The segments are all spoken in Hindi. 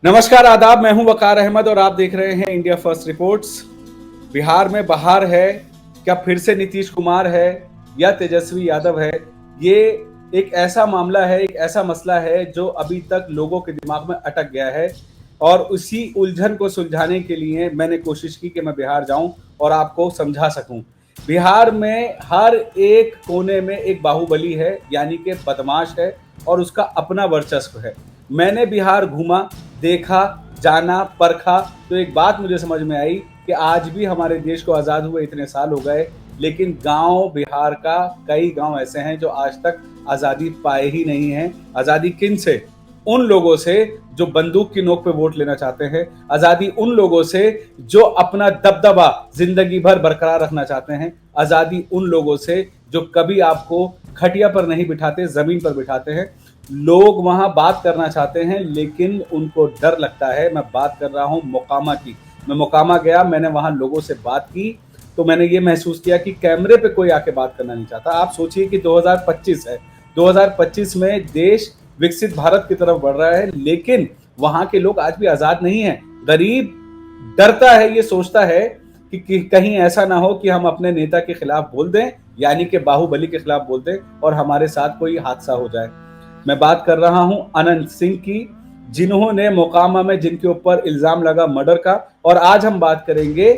नमस्कार आदाब, मैं हूं वकार अहमद और आप देख रहे हैं इंडिया फर्स्ट रिपोर्ट्स। बिहार में बहार है, क्या फिर से नीतीश कुमार है या तेजस्वी यादव है? ये एक ऐसा मामला है, एक ऐसा मसला है जो अभी तक लोगों के दिमाग में अटक गया है और उसी उलझन को सुलझाने के लिए मैंने कोशिश की कि मैं बिहार जाऊं और आपको समझा सकूं। बिहार में हर एक कोने में एक बाहुबली है, यानी कि बदमाश है और उसका अपना वर्चस्व है। मैंने बिहार घूमा, देखा, जाना, परखा, तो एक बात मुझे समझ में आई कि आज भी हमारे देश को आज़ाद हुए इतने साल हो गए, लेकिन गांव बिहार का कई गांव ऐसे हैं जो आज तक आज़ादी पाए ही नहीं हैं। आज़ादी किन से? उन लोगों से जो बंदूक की नोक पे वोट लेना चाहते हैं। आज़ादी उन लोगों से जो अपना दबदबा जिंदगी भर बरकरार रखना चाहते हैं। आज़ादी उन लोगों से जो कभी आपको खटिया पर नहीं बिठाते, जमीन पर बिठाते हैं। लोग वहां बात करना चाहते हैं लेकिन उनको डर लगता है। मैं बात कर रहा हूं मोकामा की। मैं मोकामा गया, मैंने वहां लोगों से बात की तो मैंने ये महसूस किया कि कैमरे पे कोई आके बात करना नहीं चाहता। आप सोचिए कि 2025 है, 2025 में देश विकसित भारत की तरफ बढ़ रहा है, लेकिन वहां के लोग आज भी आजाद नहीं है। गरीब डरता है, ये सोचता है कि कहीं ऐसा ना हो कि हम अपने नेता के खिलाफ बोल दें, यानी कि बाहुबली के खिलाफ बोल दें और हमारे साथ कोई हादसा हो जाए। मैं बात कर रहा हूं अनंत सिंह की, जिन्होंने मोकामा में जिनके ऊपर इल्जाम लगा मर्डर का। और आज हम बात करेंगे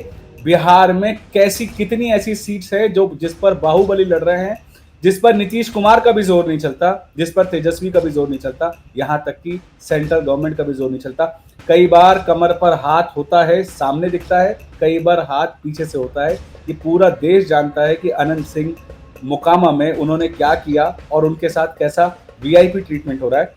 बिहार में कैसी कितनी ऐसी सीट्स है जो जिस पर बाहुबली लड़ रहे हैं, जिस पर नीतीश कुमार का भी जोर नहीं चलता, जिस पर तेजस्वी का भी जोर नहीं चलता, यहां तक कि सेंट्रल गवर्नमेंट का भी जोर नहीं चलता। कई बार कमर पर हाथ होता है, सामने दिखता है, कई बार हाथ पीछे से होता है। ये पूरा देश जानता है कि अनंत सिंह मोकामा में उन्होंने क्या किया और उनके साथ कैसा वीआईपी ट्रीटमेंट हो रहा है।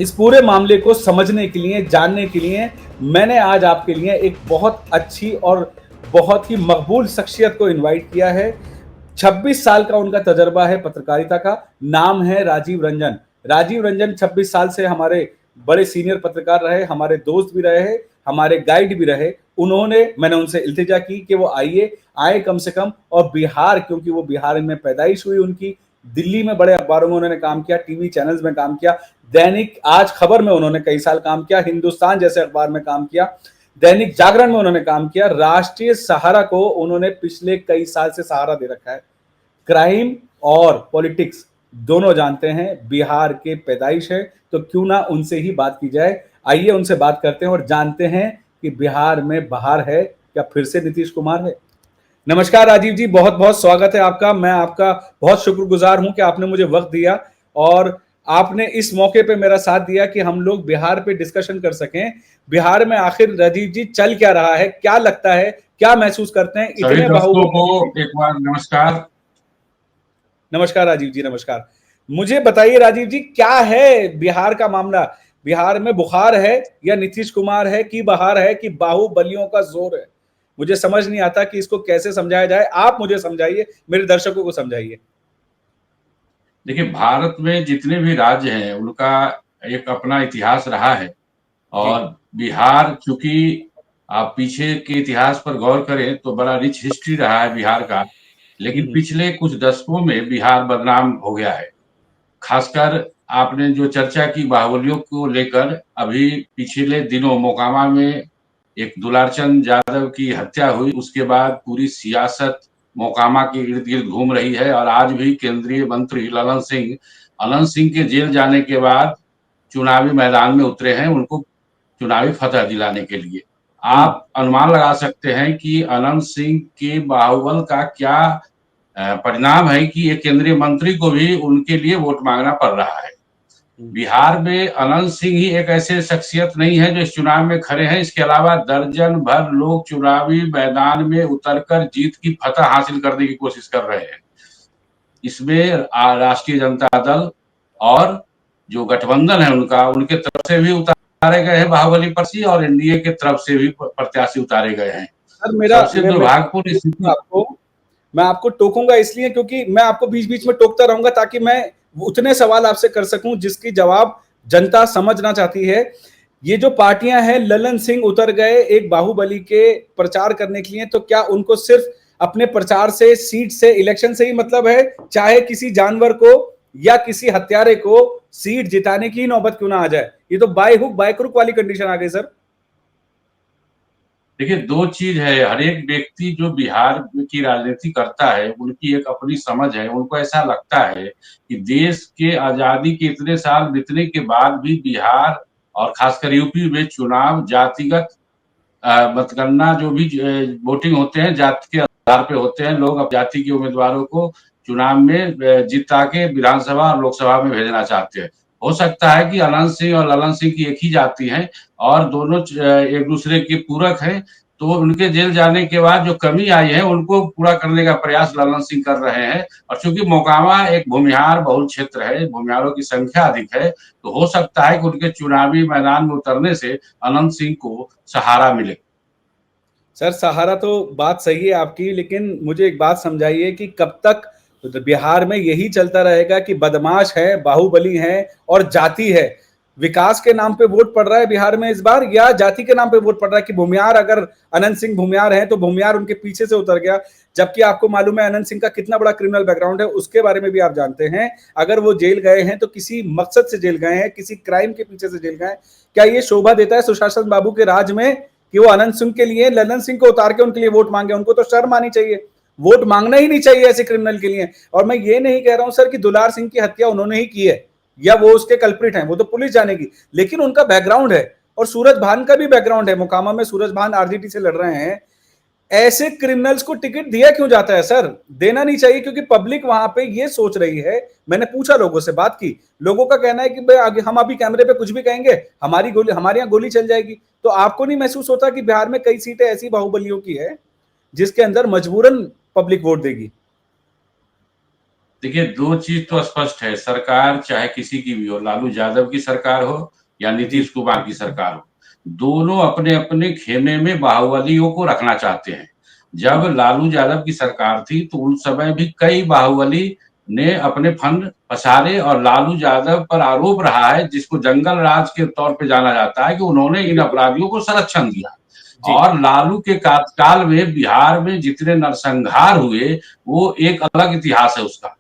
इस पूरे मामले को समझने के लिए, जानने के लिए मैंने आज आपके लिए एक बहुत अच्छी और बहुत ही मकबूल शख्सियत को इनवाइट किया है। 26 साल का उनका तजर्बा है पत्रकारिता का। नाम है राजीव रंजन। राजीव रंजन 26 साल से हमारे बड़े सीनियर पत्रकार रहे, हमारे दोस्त भी रहे, हमारे गाइड भी रहे। मैंने उनसे इल्तिजा की कि वो आए कम से कम। और बिहार, क्योंकि वो बिहार में पैदाइश हुई उनकी, दिल्ली में बड़े अखबारों में उन्होंने काम किया, टीवी चैनल्स में काम किया, दैनिक आज खबर में उन्होंने कई साल काम किया, हिंदुस्तान जैसे अखबार में काम किया, दैनिक जागरण में उन्होंने काम किया, राष्ट्रीय सहारा को उन्होंने पिछले कई साल से सहारा दे रखा है। क्राइम और पॉलिटिक्स दोनों जानते हैं, बिहार के पैदाइश है, तो क्यों ना उनसे ही बात की जाए। आइए उनसे बात करते हैं और जानते हैं कि बिहार में बहार है या फिर से नीतीश कुमार है। नमस्कार राजीव जी, बहुत बहुत स्वागत है आपका। मैं आपका बहुत शुक्रगुजार हूं कि आपने मुझे वक्त दिया और आपने इस मौके पे मेरा साथ दिया कि हम लोग बिहार पे डिस्कशन कर सकें। बिहार में आखिर राजीव जी चल क्या रहा है, क्या लगता है, क्या महसूस करते हैं सभी इतने दोस्तों को बाहुबली? एक बार नमस्कार। नमस्कार राजीव जी, नमस्कार। मुझे बताइए राजीव जी, क्या है बिहार का मामला? बिहार में बुखार है या नीतीश कुमार है कि बहार है कि बाहुबलियों का जोर है? मुझे समझ नहीं आता कि इसको कैसे समझाया जाए। आप मुझे समझाइए, मेरे दर्शकों को समझाइए। देखिए, भारत में जितने भी राज्य हैं उनका एक अपना इतिहास रहा है। जी। और बिहार, चूंकि आप पीछे के इतिहास पर गौर करें तो बड़ा रिच हिस्ट्री रहा है बिहार का। लेकिन हम्म। पिछले कुछ दशकों में बिहार बदनाम हो गया है। खासकर आपने जो चर्चा की बाहुबलियों को लेकर, अभी पिछले दिनों मोकामा में एक दुलारचंद यादव की हत्या हुई। उसके बाद पूरी सियासत मोकामा के इर्द गिर्द घूम रही है और आज भी केंद्रीय मंत्री अनंत सिंह के जेल जाने के बाद चुनावी मैदान में उतरे हैं, उनको चुनावी फतह दिलाने के लिए। हम्म। आप अनुमान लगा सकते हैं कि अनंत सिंह के बाहुबल का क्या परिणाम है कि एक केंद्रीय मंत्री को भी उनके लिए वोट मांगना पड़ रहा है। हम्म। बिहार में अनंत सिंह ही एक ऐसे शख्सियत नहीं है जो इस चुनाव में खड़े हैं। इसके अलावा दर्जन भर लोग चुनावी मैदान में उतरकर जीत की फतह हासिल करने की कोशिश कर रहे हैं। इसमें राष्ट्रीय जनता दल और जो गठबंधन है उनका, उनके तरफ से भी उतारे गए हैं बाहुबली प्रत्याशी और एनडीए के तरफ से भी प्रत्याशी उतारे गए हैं। सर मेरा सबसे मैं दुर्भाग्यपूर्ण स्थिति। आपको मैं आपको टोकूंगा इसलिए क्योंकि मैं आपको बीच बीच में टोकता रहूंगा ताकि मैं उतने सवाल आपसे कर सकूं जिसकी जवाब जनता समझना चाहती है। ये जो पार्टियां हैं, ललन सिंह उतर गए एक बाहुबली के प्रचार करने के लिए, तो क्या उनको सिर्फ अपने प्रचार से, सीट से, इलेक्शन से ही मतलब है, चाहे किसी जानवर को या किसी हत्यारे को सीट जिताने की नौबत क्यों ना आ जाए? ये तो बाय हुक बाय क्रुक वाली कंडीशन आ गई सर। देखिए, दो चीज है। हर एक व्यक्ति जो बिहार की राजनीति करता है, उनकी एक अपनी समझ है। उनको ऐसा लगता है कि देश के आजादी के इतने साल बीतने के बाद भी बिहार और खासकर यूपी में चुनाव जातिगत मतगणना जो भी वोटिंग होते हैं जाति के आधार पे होते हैं। लोग अब जाति के उम्मीदवारों को चुनाव में जिता के विधानसभा और लोकसभा में भेजना चाहते हैं। हो सकता है कि अनंत सिंह और ललन सिंह की एक ही जाति है और दोनों एक दूसरे के पूरक हैं, तो उनके जेल जाने के बाद जो कमी आई है उनको पूरा करने का प्रयास ललन सिंह कर रहे हैं। और चूंकि मोकामा एक भूमिहार बहुल क्षेत्र है, भूमिहारों की संख्या अधिक है, तो हो सकता है कि उनके चुनावी मैदान में उतरने से अनंत सिंह को सहारा मिले। सर सहारा तो बात सही है आपकी, लेकिन मुझे एक बात समझाइए कि कब तक बिहार में यही चलता रहेगा कि बदमाश है, बाहुबली है और जाति है? विकास के नाम पे वोट पड़ रहा है बिहार में इस बार, या जाति के नाम पे वोट पड़ रहा है कि भूमिहार, अगर अनंत सिंह भूमिहार है तो भूमिहार उनके पीछे से उतर गया, जबकि आपको मालूम है अनंत सिंह का कितना बड़ा क्रिमिनल बैकग्राउंड है, उसके बारे में भी आप जानते हैं। अगर वो जेल गए हैं तो किसी मकसद से जेल गए हैं, किसी क्राइम के पीछे से जेल गए हैं। क्या ये शोभा देता है सुशासन बाबू के राज में कि वो अनंत सिंह के लिए ललन सिंह को उतार के उनके लिए वोट मांगे? उनको तो शर्म आनी चाहिए, वोट मांगना ही नहीं चाहिए ऐसे क्रिमिनल के लिए। और मैं ये नहीं कह रहा हूं सर कि दुलार सिंह की हत्या उन्होंने ही की है या वो उसके कल्प्रिट हैं, वो तो पुलिस जानेगी, लेकिन उनका बैकग्राउंड है। और सूरज भान का भी बैकग्राउंड है, मोकामा में सूरज भान आरजेडी से लड़ रहे हैं। ऐसे क्रिमिनल्स को टिकट दिया क्यों जाता है सर? देना नहीं चाहिए, क्योंकि पब्लिक वहां पे ये सोच रही है। मैंने पूछा, लोगों से बात की, लोगों का कहना है कि भाई आगे हम अभी कैमरे पे कुछ भी कहेंगे हमारी गोली, हमारे यहाँ गोली चल जाएगी। तो आपको नहीं महसूस होता कि बिहार में कई सीटें ऐसी बाहुबलियों की है जिसके अंदर मजबूरन पब्लिक वोट देगी? देखिए, दो चीज तो स्पष्ट है। सरकार चाहे किसी की भी हो, लालू यादव की सरकार हो या नीतीश कुमार की सरकार हो, दोनों अपने अपने खेमे में बाहुबलियों को रखना चाहते हैं। जब लालू यादव की सरकार थी तो उन समय भी कई बाहुबली ने अपने फंड पसारे और लालू यादव पर आरोप रहा है, जिसको जंगल राज के तौर पे जाना जाता है, कि उन्होंने इन अपराधियों को संरक्षण दिया। और लालू के कार्यकाल में बिहार में जितने नरसंहार हुए वो एक अलग इतिहास है उसका।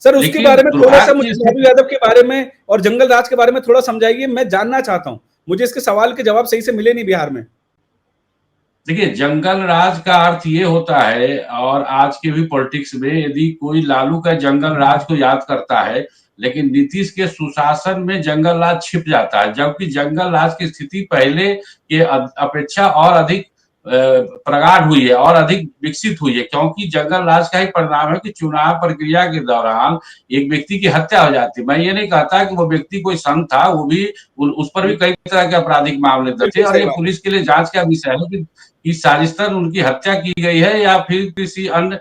सर उसके बारे में थोड़ा सा मुझे लालू दुर्भाग्य यादव के बारे में और जंगल राज के बारे में थोड़ा समझाइए, मैं जानना चाहता हूं। मुझे इसके सवाल के जवाब सही से मिले नहीं बिहार में। देखिए, जंगल राज का अर्थ ये होता है, और आज के भी पॉलिटिक्स में यदि कोई लालू का जंगल राज को याद करता है लेकिन नीतीश के सुशासन में जंगल राज छिप जाता है, जबकि जंगल राज की स्थिति पहले के अपेक्षा और अधिक प्रगाढ़ हुई है और अधिक विकसित हुई है, क्योंकि जंगल राज का ही परिणाम है कि चुनाव प्रक्रिया के दौरान एक व्यक्ति की हत्या हो जाती है। मैं ये नहीं कहता कि वो व्यक्ति कोई संत था, वो भी उस पर भी कई तरह के आपराधिक मामले दर्ज थे, और ये पुलिस के लिए जांच का विषय है कि साजिशतन उनकी हत्या की गई है या फिर किसी अन्य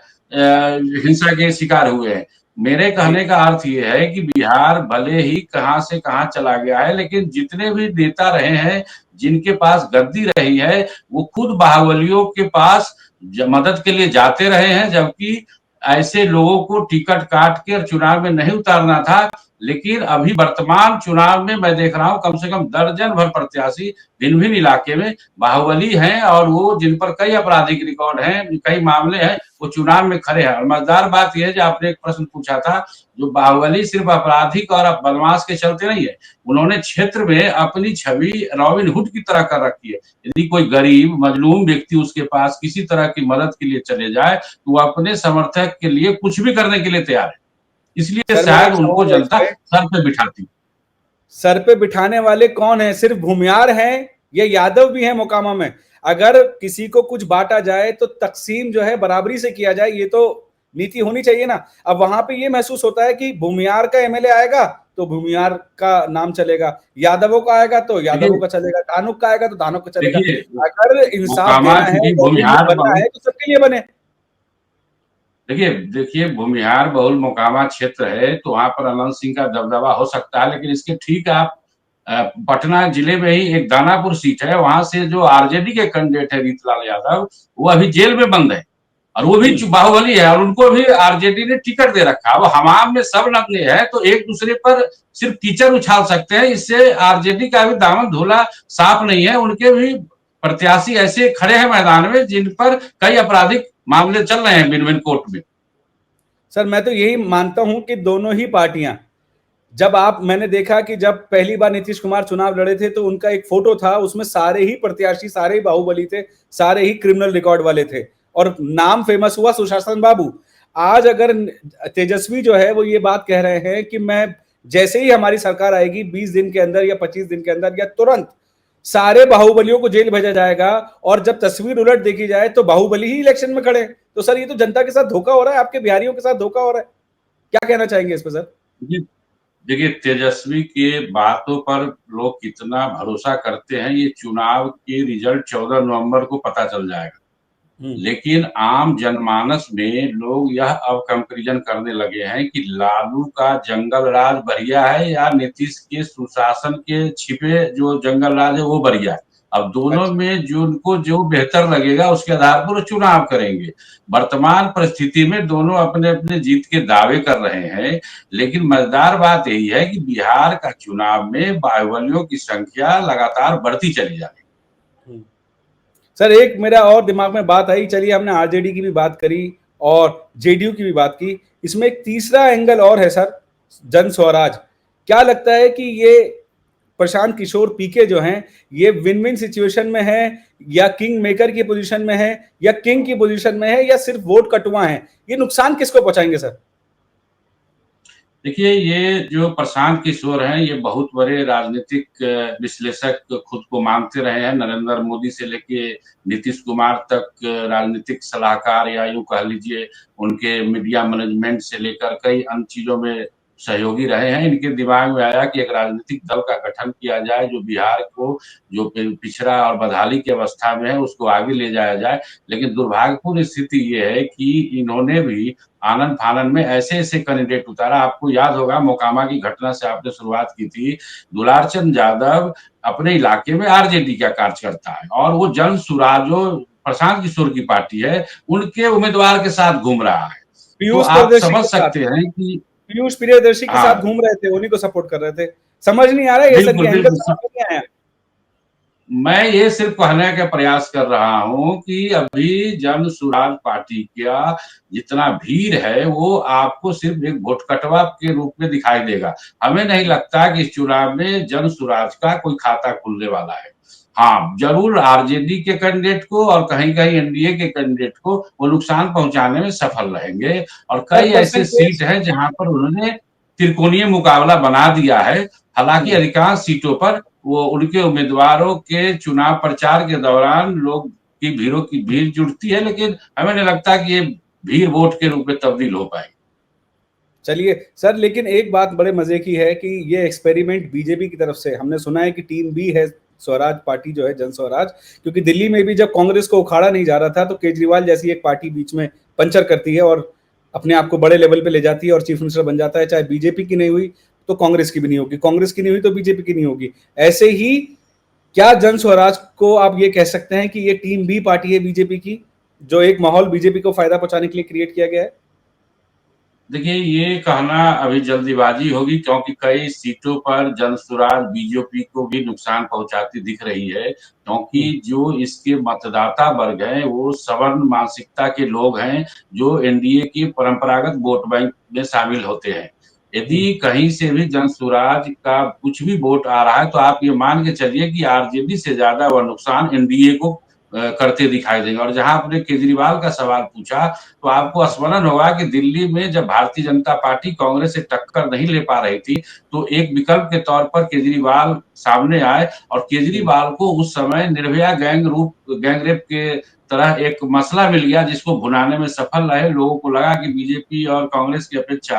हिंसा के शिकार हुए हैं। मेरे कहने का अर्थ ये है कि बिहार भले ही कहां से कहां चला गया है, लेकिन जितने भी नेता रहे हैं, जिनके पास गद्दी रही है, वो खुद बाहुबलियों के पास मदद के लिए जाते रहे हैं, जबकि ऐसे लोगों को टिकट काट के चुनाव में नहीं उतारना था। लेकिन अभी वर्तमान चुनाव में मैं देख रहा हूं कम से कम दर्जन भर प्रत्याशी भिन्न भिन्न इलाके में बाहुबली हैं, और वो जिन पर कई आपराधिक रिकॉर्ड हैं, कई मामले हैं, वो चुनाव में खड़े हैं। और मजेदार बात यह है, जो आपने एक प्रश्न पूछा था, जो बाहुबली सिर्फ आपराधिक और बदमाश के चलते नहीं है, उन्होंने क्षेत्र में अपनी छवि रॉबिन हुड की तरह कर रखी है। यदि कोई गरीब मजलूम व्यक्ति उसके पास किसी तरह की मदद के लिए चले जाए तो वो अपने समर्थक के लिए कुछ भी करने के लिए तैयार है। इसलिए शायद उनको जनता सर पे बिठाती। सर पे बिठाने वाले कौन है? सिर्फ भूमियार हैं या यादव भी हैं मोकामा में? अगर किसी को कुछ बांटा जाए तो तकसीम जो है बराबरी से किया जाए, ये तो नीति होनी चाहिए ना। अब वहां पे ये महसूस होता है कि भूमियार का एमएलए आएगा तो भूमियार का नाम चलेगा, यादवों का आएगा तो यादवों का चलेगा, धानुक का आएगा तो धानुक का चलेगा। अगर इंसाफ देना है, बनना है तो सबके लिए बने। देखिए भूमिहार बहुल मोकामा क्षेत्र है, तो वहां पर अनंत सिंह का दबदबा हो सकता है, लेकिन इसके ठीक आप पटना जिले में ही एक दानापुर सीट है, वहां से जो आरजेडी के कैंडिडेट है रीतलाल यादव, वो अभी जेल में बंद है और वो भी बाहुबली है, और उनको भी आरजेडी ने टिकट दे रखा है। वो हमाम में सब नंगे हैं, तो एक दूसरे पर सिर्फ कीचड़ उछाल सकते हैं। इससे आरजेडी का भी दामन धोला साफ नहीं है। उनके भी प्रत्याशी ऐसे खड़े हैं मैदान में जिन पर कई आपराधिक मामले चल रहे हैं भिन्न भिन्न कोर्ट में। सर मैं तो यही मानता हूं कि दोनों ही पार्टियां जब मैंने देखा कि जब पहली बार नीतीश कुमार चुनाव लड़े थे तो उनका एक फोटो था, उसमें सारे ही प्रत्याशी, सारे ही बाहुबली थे, सारे ही क्रिमिनल रिकॉर्ड वाले थे और नाम फेमस हुआ सुशासन बाबू। आज अगर तेजस्वी जो है वो ये बात कह रहे हैं कि मैं जैसे ही हमारी सरकार आएगी 20 दिन के अंदर या 25 दिन के अंदर या तुरंत सारे बाहुबलियों को जेल भेजा जाएगा, और जब तस्वीर उलट देखी जाए तो बाहुबली ही इलेक्शन में खड़े। तो सर ये तो जनता के साथ धोखा हो रहा है, आपके बिहारियों के साथ धोखा हो रहा है। क्या कहना चाहेंगे इस पर सर? देखिए, तेजस्वी के बातों पर लोग कितना भरोसा करते हैं, ये चुनाव के रिजल्ट 14 नवंबर को पता चल जाएगा। लेकिन आम जनमानस में लोग यह अब कंपैरिजन करने लगे हैं कि लालू का जंगल राज बढ़िया है या नीतीश के सुशासन के छिपे जो जंगल राज है वो बढ़िया है। अब दोनों में जो उनको जो बेहतर लगेगा उसके आधार पर वो चुनाव करेंगे। वर्तमान परिस्थिति में दोनों अपने अपने जीत के दावे कर रहे हैं, लेकिन मजेदार बात यही है कि बिहार का चुनाव में बाहुबलियों की संख्या लगातार बढ़ती चली जा रही है। सर एक मेरा और दिमाग में बात आई, चलिए हमने आरजेडी की भी बात करी और जेडीयू की भी बात की, इसमें एक तीसरा एंगल और है सर, जन स्वराज। क्या लगता है कि ये प्रशांत किशोर पीके जो हैं ये विन विन सिचुएशन में है, या किंग मेकर की पोजीशन में है, या किंग की पोजीशन में है, या सिर्फ वोट कटुआ है? ये नुकसान किसको पहुंचाएंगे सर? देखिए, ये जो प्रशांत किशोर हैं ये बहुत बड़े राजनीतिक विश्लेषक खुद को मानते रहे हैं। नरेंद्र मोदी से लेके नीतीश कुमार तक राजनीतिक सलाहकार, या यूं कह लीजिए उनके मीडिया मैनेजमेंट से लेकर कई अन्य चीजों में सहयोगी रहे हैं। इनके दिमाग में आया कि एक राजनीतिक दल का गठन किया जाए जो बिहार को, जो पिछड़ा और बदहाली की अवस्था में है, उसको आगे ले जाया जाए। लेकिन दुर्भाग्यपूर्ण स्थिति ये है कि इन्होंने भी आनंद फानन में ऐसे ऐसे कैंडिडेट उतारा। आपको याद होगा मोकामा की घटना से आपने शुरुआत की थी। दुलारचंद यादव अपने इलाके में आरजेडी का कार्यकर्ता है और वो जन सुराज जो प्रशांत किशोर की पार्टी है उनके उम्मीदवार के साथ घूम रहा है। तो पीयूष आप प्रियदर्शी समझ के साथ, सकते हैं कि पीयूष प्रियदर्शी के साथ हाँ, घूम रहे थे, उन्हीं को सपोर्ट कर रहे थे। समझ नहीं आ रहा है ये सर, बिल्कुल ये एंगल बिल्कुल। समझ नहीं आया। मैं ये सिर्फ कहने का प्रयास कर रहा हूं कि अभी जन सुराज पार्टी का जितना भीड़ है वो आपको सिर्फ एक भोटकटवा के रूप में दिखाई देगा। हमें नहीं लगता कि इस चुनाव में जन सुराज का कोई खाता खुलने वाला है। हाँ, जरूर आरजेडी के कैंडिडेट को और कहीं कहीं एनडीए के कैंडिडेट को वो नुकसान पहुंचाने में सफल रहेंगे, और सर कई ऐसे परसेंटेज। सीट हैं जहां पर उन्होंने त्रिकोणीय मुकाबला बना दिया है। हालांकि अधिकांश सीटों पर वो उनके उम्मीदवारों के चुनाव प्रचार के दौरान लोग की भीड़ों की भीड़ जुटती है, लेकिन हमें नहीं लगता कि ये भीड़ वोट के रूप में तब्दील हो पाएगी। चलिए सर, लेकिन एक बात बड़े मजे की है कि ये एक्सपेरिमेंट बीजेपी की तरफ से हमने सुना है कि टीम बी है स्वराज पार्टी जो है, जन स्वराज। क्योंकि दिल्ली में भी जब कांग्रेस को उखाड़ा नहीं जा रहा था तो केजरीवाल जैसी एक पार्टी बीच में पंचर करती है और अपने आप को बड़े लेवल पे ले जाती है और चीफ मिनिस्टर बन जाता है। चाहे बीजेपी की नहीं हुई तो कांग्रेस की भी नहीं होगी, कांग्रेस की नहीं हुई तो बीजेपी की नहीं होगी। ऐसे ही क्या जन स्वराज को आप ये कह सकते हैं कि ये टीम बी पार्टी है बीजेपी की, जो एक माहौल बीजेपी को फायदा पहुंचाने के लिए क्रिएट किया गया है? देखिए, ये कहना अभी जल्दीबाजी होगी क्योंकि कई सीटों पर जनसुराज बीजेपी को भी नुकसान पहुंचाती दिख रही है, क्योंकि जो इसके मतदाता वर्ग हैं वो सवर्ण मानसिकता के लोग हैं जो एनडीए की परंपरागत वोट बैंक में शामिल होते हैं। यदि कहीं से भी जनसुराज का कुछ भी वोट आ रहा है तो आप ये मान के चलिए कि आरजेडी से ज्यादा वह नुकसान एनडीए को करते दिखाई देंगे। और जहां आपने केजरीवाल का सवाल पूछा तो आपको स्मरण होगा कि दिल्ली में जब भारतीय जनता पार्टी कांग्रेस से टक्कर नहीं ले पा रही थी तो एक विकल्प के तौर पर केजरीवाल सामने आए, और केजरीवाल को उस समय निर्भया गैंग रेप के तरह एक मसला मिल गया जिसको भुनाने में सफल रहे। लोगों को लगा कि बीजेपी और कांग्रेस की अपेक्षा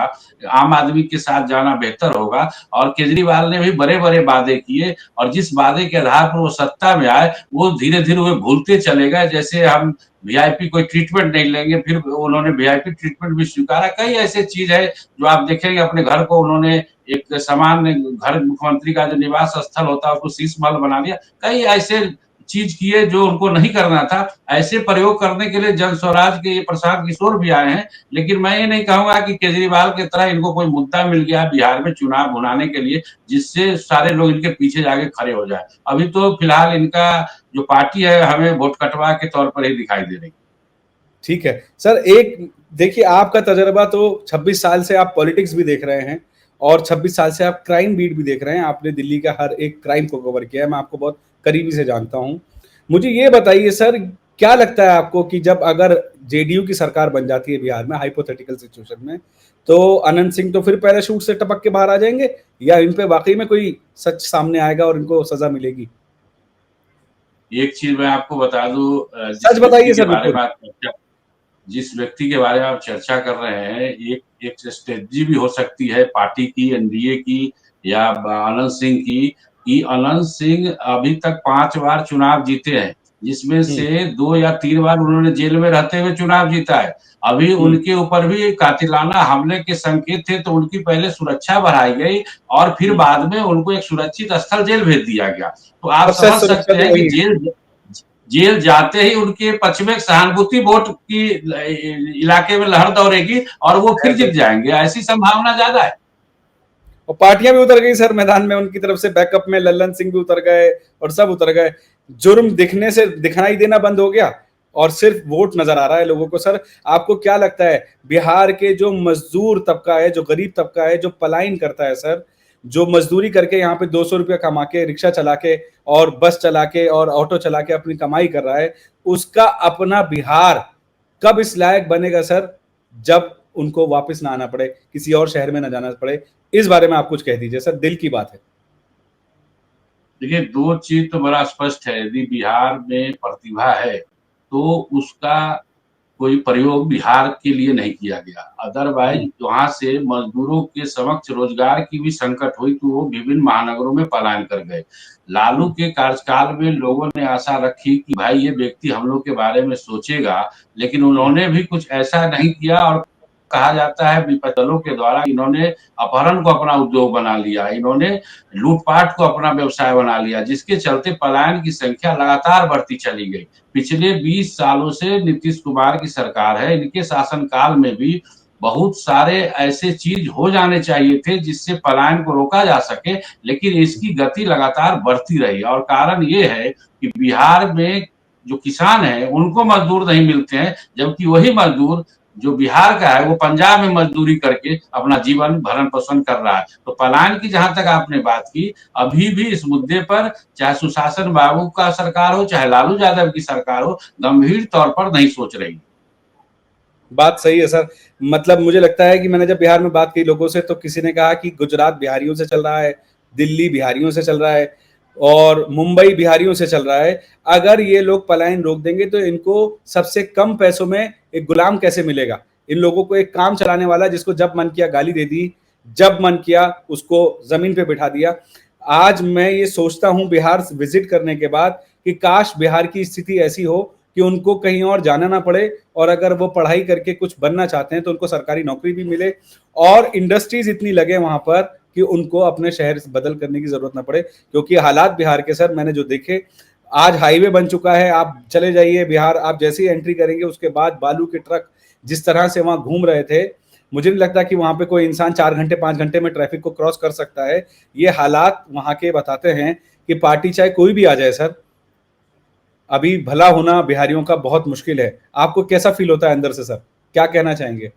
आम आदमी के साथ जाना बेहतर होगा, और केजरीवाल ने भी बड़े बड़े वादे किए, और जिस वादे के आधार पर वो सत्ता में आए वो धीरे धीरे वे भूलते चले गए। जैसे हम वीआईपी कोई ट्रीटमेंट नहीं लेंगे, फिर उन्होंने वीआईपी ट्रीटमेंट भी स्वीकारा। कई ऐसे चीज है जो आप देखेंगे, अपने घर को उन्होंने एक सामान्य घर, मुख्यमंत्री का जो निवास स्थल होता है उसको शीश महल बना दिया। कई ऐसे चीज किए जो उनको नहीं करना था। ऐसे प्रयोग करने के लिए जन स्वराज के ये प्रशांत किशोर भी आए हैं, लेकिन मैं ये नहीं कहूंगा कि केजरीवाल की तरह इनको कोई मुद्दा मिल गया बिहार में चुनाव भुनाने के लिए जिससे सारे लोग इनके पीछे जाके खड़े हो जाए। अभी तो फिलहाल इनका जो पार्टी है हमें वोट कटवा के तौर पर ही दिखाई दे रही। ठीक है सर, एक देखिए आपका तजर्बा तो 26 साल से आप पॉलिटिक्स भी देख रहे हैं, और 26 साल से आप क्राइम बीट भी देख रहे हैं, आपने दिल्ली का हर एक क्राइम को कवर किया है, मैं आपको बहुत करीबी से जानता हूँ। मुझे ये बताइए सर, क्या लगता है आपको कि जब अगर जेडीयू की सरकार बन जाती है बिहार में हाइपोथेटिकल सिचुएशन में, तो अनंत सिंह तो फिर पैराशूट से टपक के बाहर आ जाएंगे, या इन पे वाकई में कोई सच सामने आएगा और इनको सजा मिलेगी? एक चीज मैं आपको बता दूं, सच बताइए सर, बिल्कुल। जिस व्यक्ति के बारे में आप चर्चा कर रहे हैं, एक स्ट्रेटजी भी हो सकती है पार्टी की, एनडीए की या अनंत सिंह की, कि अनंत सिंह अभी तक 5 बार चुनाव जीते हैं, जिसमें से 2 या 3 बार उन्होंने जेल में रहते हुए चुनाव जीता है। अभी उनके ऊपर भी कातिलाना हमले के संकेत थे, तो उनकी पहले सुरक्षा बढ़ाई गई और फिर बाद में उनको एक सुरक्षित स्थल जेल भेज दिया गया। तो आप सबसे समझ सुरक्षा सकते तो हैं कि वही है। जेल जाते ही उनके पक्ष में सहानुभूति वोट की इलाके में लहर दौड़ेगी और वो फिर जीत जाएंगे, ऐसी संभावना ज्यादा है। और पार्टियां भी उतर गई सर मैदान में, उनकी तरफ से बैकअप में लल्लन सिंह भी उतर गए और सब उतर गए। जुर्म दिखने से दिखाई देना बंद हो गया और सिर्फ वोट नजर आ रहा है लोगों को। सर आपको क्या लगता है, बिहार के जो मजदूर तबका है, जो गरीब तबका है, जो पलायन करता है सर, जो मजदूरी करके यहाँ पे 200 रुपया कमा के, रिक्शा चला के और बस चला के और ऑटो चला के अपनी कमाई कर रहा है, उसका अपना बिहार कब इस लायक बनेगा सर, जब उनको वापस ना आना पड़े, किसी और शहर में ना जाना पड़े? इस बारे में आप कुछ कह दीजिए सर, दिल की बात है। देखिए, 2 चीज तो बड़ा स्पष्ट है, यदि बिहार में प्रतिभा है तो उसका कोई प्रयोग बिहार के लिए नहीं किया गया। अदरवाइज वहां से मजदूरों के समक्ष रोजगार की भी संकट हुई, तो वो विभिन्न महानगरों में पलायन कर गए। लालू के कार्यकाल में लोगों ने आशा रखी कि भाई ये व्यक्ति हम लोग के बारे में सोचेगा, लेकिन उन्होंने भी कुछ ऐसा नहीं किया और कहा जाता है विपक्षी दलों के द्वारा इन्होंने अपहरण को अपना उद्योग बना लिया, इन्होंने लूटपाट को अपना व्यवसाय बना लिया, जिसके चलते पलायन की संख्या लगातार बढ़ती चली गई। पिछले 20 सालों से नीतीश कुमार की सरकार है, इनके शासनकाल में भी बहुत सारे ऐसे चीज हो जाने चाहिए थे जिससे पलायन को रोका जा सके, लेकिन इसकी गति लगातार बढ़ती रही। और कारण ये है कि बिहार में जो किसान है उनको मजदूर नहीं मिलते हैं, जबकि वही मजदूर जो बिहार का है वो पंजाब में मजदूरी करके अपना जीवन भरण पोषण कर रहा है। तो पलायन की जहां तक आपने बात की, अभी भी इस मुद्दे पर चाहे सुशासन बाबू का सरकार हो चाहे लालू यादव की सरकार हो, गंभीर तौर पर नहीं सोच रही। बात सही है सर। मतलब मुझे लगता है कि मैंने जब बिहार में बात की लोगों से, तो किसी ने कहा कि गुजरात बिहारियों से चल रहा है, दिल्ली बिहारियों से चल रहा है और मुंबई बिहारियों से चल रहा है। अगर ये लोग पलायन रोक देंगे तो इनको सबसे कम पैसों में एक गुलाम कैसे मिलेगा? इन लोगों को एक काम चलाने वाला, जिसको जब मन किया गाली दे दी, जब मन किया उसको जमीन पे बिठा दिया। आज मैं ये सोचता हूं बिहार विजिट करने के बाद कि काश बिहार की स्थिति ऐसी हो कि उनको कहीं और जाना ना पड़े, और अगर वो पढ़ाई करके कुछ बनना चाहते हैं तो उनको सरकारी नौकरी भी मिले और इंडस्ट्रीज इतनी लगे वहां पर कि उनको अपने शहर बदल करने की जरूरत ना पड़े। क्योंकि हालात बिहार के सर मैंने जो देखे, आज हाईवे बन चुका है, आप चले जाइए बिहार, आप जैसे ही एंट्री करेंगे उसके बाद बालू के ट्रक जिस तरह से वहां घूम रहे थे, मुझे नहीं लगता कि वहां पे कोई इंसान 4 घंटे 5 घंटे में ट्रैफिक को क्रॉस कर सकता है। ये हालात वहां के बताते हैं कि पार्टी चाहे कोई भी आ जाए सर, अभी भला होना बिहारियों का बहुत मुश्किल है। आपको कैसा फील होता है अंदर से सर, क्या कहना चाहेंगे?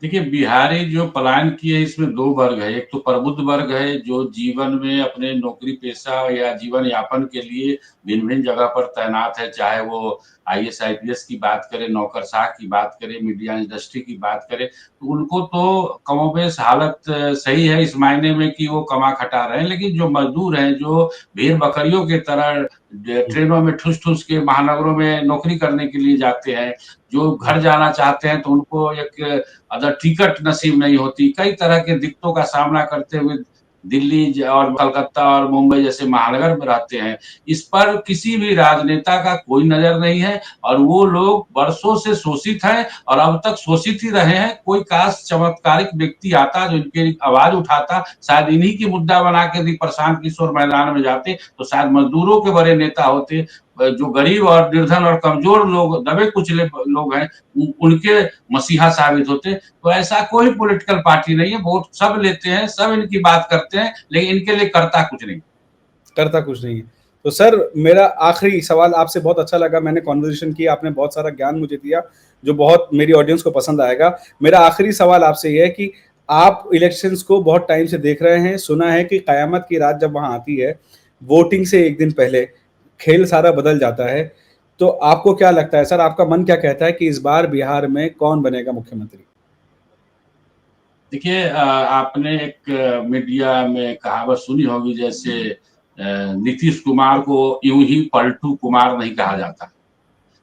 देखिए, बिहारी जो पलायन किए इसमें 2 वर्ग है। एक तो प्रबुद्ध वर्ग है जो जीवन में अपने नौकरी पेशा या जीवन यापन के लिए भिन्न भिन्न जगह पर तैनात है, चाहे वो आईएएस आईपीएस की बात करें, नौकरशाह की बात करें, मीडिया इंडस्ट्री की बात करें, तो उनको तो कमोबेश हालत सही है इस मायने में कि वो कमा खटा रहे हैं। लेकिन जो मजदूर हैं, जो भेड़ बकरियों की तरह ट्रेनों में ठूस ठूस के महानगरों में नौकरी करने के लिए जाते हैं, जो घर जाना चाहते हैं तो उनको एक अदर टिकट नसीब नहीं होती, कई तरह के दिक्कतों का सामना करते हुए दिल्ली और कलकत्ता और मुंबई जैसे महानगर में रहते हैं। इस पर किसी भी राजनेता का कोई नजर नहीं है और वो लोग वर्षों से शोषित हैं और अब तक शोषित ही रहे हैं। कोई काश चमत्कारिक व्यक्ति आता जो इनकी आवाज उठाता, शायद इन्हीं की मुद्दा बना के यदि प्रशांत किशोर मैदान में जाते तो शायद मजदूरों के बड़े नेता होते। जो गरीब और निर्धन और कमजोर लोग, दबे कुचले लोग हैं, उनके मसीहा साबित होते। तो ऐसा कोई पॉलिटिकल पार्टी नहीं है, वोट सब लेते हैं, सब इनकी बात करते हैं, लेकिन इनके लिए करता कुछ नहीं। करता कुछ नहीं है। तो सर मेरा आखिरी सवाल आपसे, बहुत अच्छा लगा, मैंने कॉन्वर्सेशन की, आपने बहुत सारा ज्ञान मुझे दिया जो बहुत मेरी ऑडियंस को पसंद आएगा। मेरा आखिरी सवाल आपसे यह है कि आप इलेक्शंस को बहुत टाइम से देख रहे हैं, सुना है कि कयामत की रात जब वहां आती है, वोटिंग से एक दिन पहले खेल सारा बदल जाता है। तो आपको क्या लगता है सर, आपका मन क्या कहता है कि इस बार बिहार में कौन बनेगा मुख्यमंत्री? देखिए, आपने एक मीडिया में कहावत सुनी होगी, जैसे नीतीश कुमार को यूं ही पलटू कुमार नहीं कहा जाता।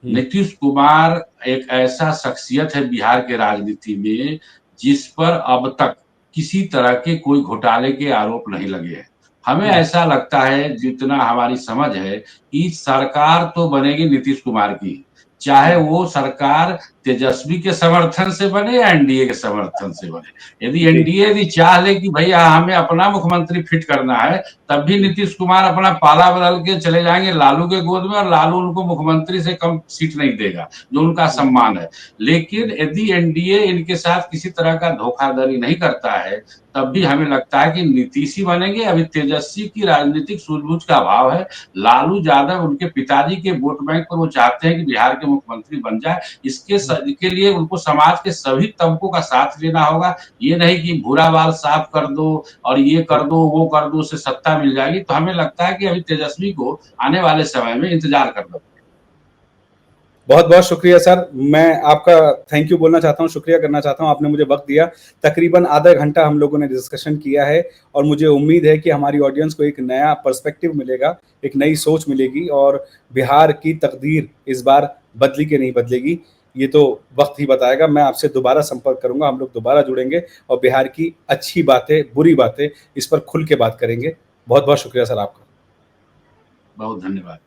नीतीश कुमार एक ऐसा शख्सियत है बिहार के राजनीति में जिस पर अब तक किसी तरह के कोई घोटाले के आरोप नहीं लगे हैं। हमें ऐसा लगता है, जितना हमारी समझ है, कि सरकार तो बनेगी नीतीश कुमार की, चाहे वो सरकार तेजस्वी के समर्थन से बने या एनडीए के समर्थन से बने। यदि एनडीए यदि चाह ले कि भैया हमें अपना मुख्यमंत्री फिट करना है, तब भी नीतीश कुमार अपना पाला बदल के चले जाएंगे लालू के गोद में, और लालू उनको मुख्यमंत्री से कम सीट नहीं देगा, जो उनका सम्मान है। लेकिन यदि एनडीए इनके साथ किसी तरह का धोखाधड़ी नहीं करता है, तब भी हमें लगता है कि नीतीश ही बनेंगे। अभी तेजस्वी की राजनीतिक सूझबूझ का अभाव है। लालू यादव उनके पिताजी के वोट बैंक पर वो चाहते हैं कि बिहार के मुख्यमंत्री बन जाए। इसके लिए उनको समाज के सभी तबकों का साथ लेना होगा। ये नहीं कि भूरा बाल साफ कर दो और ये कर दो वो कर दो, उससे सत्ता मिल जाएगी। तो हमें लगता है कि अभी तेजस्वी को आने वाले समय में इंतजार करना। बहुत बहुत शुक्रिया सर, मैं आपका थैंक यू बोलना चाहता हूँ, शुक्रिया करना चाहता हूँ, आपने मुझे वक्त दिया। तकरीबन आधा घंटा हम लोगों ने डिस्कशन किया है और मुझे उम्मीद है कि हमारी ऑडियंस को एक नया पर्सपेक्टिव मिलेगा, एक नई सोच मिलेगी और बिहार की तकदीर इस बार बदली कि नहीं बदलेगी ये तो वक्त ही बताएगा। मैं आपसे दोबारा संपर्क करूंगा, हम लोग दोबारा जुड़ेंगे और बिहार की अच्छी बातें बुरी बातें इस पर खुल के बात करेंगे। बहुत बहुत शुक्रिया सर आपका। बहुत धन्यवाद।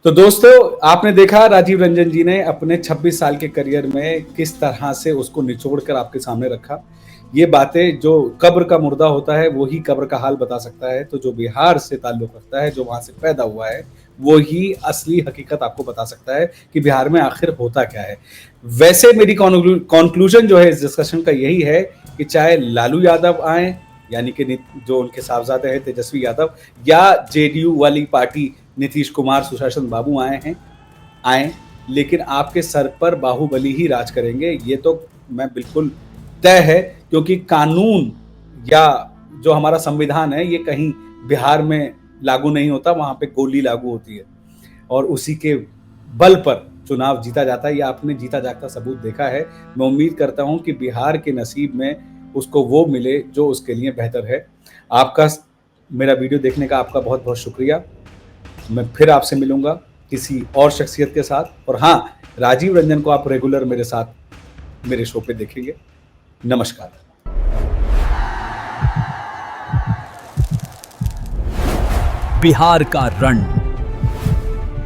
तो दोस्तों, आपने देखा राजीव रंजन जी ने अपने 26 साल के करियर में किस तरह से उसको निचोड़ कर आपके सामने रखा। ये बातें, जो कब्र का मुर्दा होता है वो ही कब्र का हाल बता सकता है। तो जो बिहार से ताल्लुक रखता है, जो वहां से पैदा हुआ है, वो ही असली हकीकत आपको बता सकता है कि बिहार में आखिर होता क्या है। वैसे मेरी कंक्लूजन जो है इस डिस्कशन का यही है कि चाहे लालू यादव आए, यानी कि जो उनके साहबजादे हैं तेजस्वी यादव, या जेडीयू वाली पार्टी नीतीश कुमार सुशासन बाबू आए, लेकिन आपके सर पर बाहुबली ही राज करेंगे, ये तो मैं बिल्कुल तय है। क्योंकि कानून या जो हमारा संविधान है ये कहीं बिहार में लागू नहीं होता, वहां पे गोली लागू होती है और उसी के बल पर चुनाव जीता जाता है। ये आपने जीता जागता सबूत देखा है। मैं उम्मीद करता हूं कि बिहार के नसीब में उसको वो मिले जो उसके लिए बेहतर है। आपका मेरा वीडियो देखने का आपका बहुत बहुत शुक्रिया। मैं फिर आपसे मिलूंगा किसी और शख्सियत के साथ। और हाँ, राजीव रंजन को आप रेगुलर मेरे साथ मेरे शो पे देखेंगे। नमस्कार। बिहार का रण